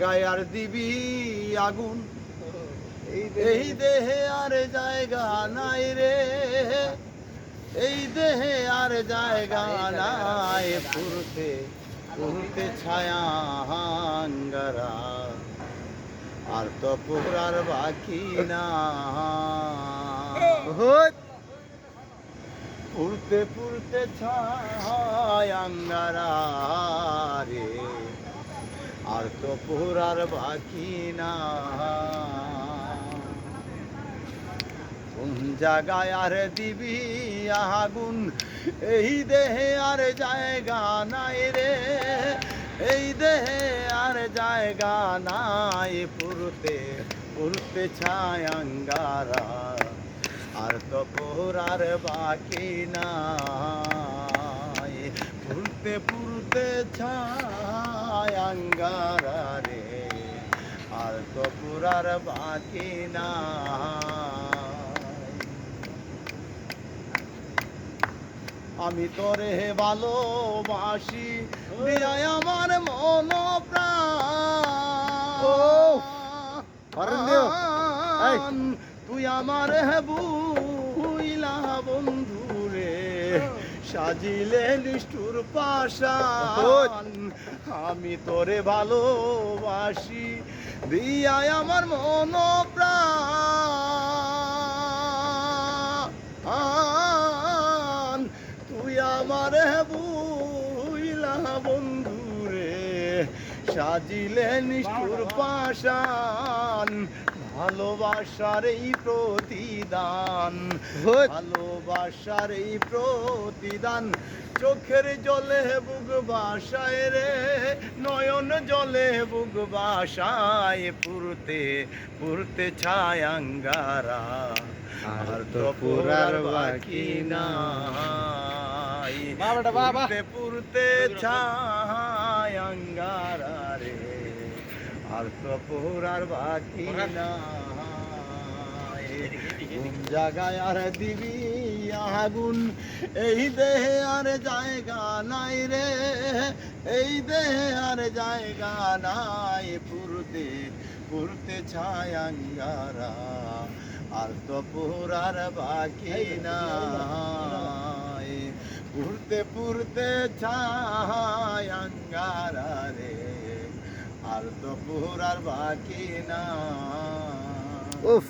গায়ে আর দিবি আগুন, এই দেহে আর জায়গা নাই রে, এই দেহে আর জায়গা নাই, পুরতে পুরতে ছায়াঙ্গারা, আর তো পুরার বাকি না, পুরতে পুরতে ছায়াঙ্গারা রে, আর তো পুরার বাকি না। কোন জায়গায় আর দিবি আগুন, এই দেহে আর জায়গা নাই রে, এই দেহে আর জায়গা নাই, পুরতে পুরতে ছায়াঙ্গারা, আর তো পুরার বাকি নাই, পুরতে পুরতে ছায়াঙ্গারা রে, আর তো পুরার বাকি নাই। আমি তোরে ভালোবাসি দিয়াই আমার মন প্রাণ, তুই আমার বুইলা বন্ধুরে সাজিলে নিষ্ঠুর পাশান, আমি তোরে ভালোবাসি দিয়াই আমার মন প্রাণ, তুই আমার বুইলা বন্ধুরে সাজিলে নিষ্ঠুর পাশান, ভালোবাসার এই প্রতিদান, ভালোবাসার এই প্রতিদান, চোখের জলে বুক বাসায় রে, নয়ন জলে বুক বাসায়, পুরতে পুরতে ছায়াঙ্গারা, আর তো পুরার বাকি নাই, পুরতে পুরতে ছায়াঙ্গারা রে, আর তো পুরার বাকি নাই। কোন জায়গায় আর দিবি আগুন, এই দেহে আর জায়গা নাই রে, এই দেহে আর জায়গা নাই, পুরতে পুরতে ছায়াঙ্গারা, আর তো পুরার বাকি নাই, পুরতে পুরতে ছায়াঙ্গারা রে, আর তো পুরার বাকি না। উফ,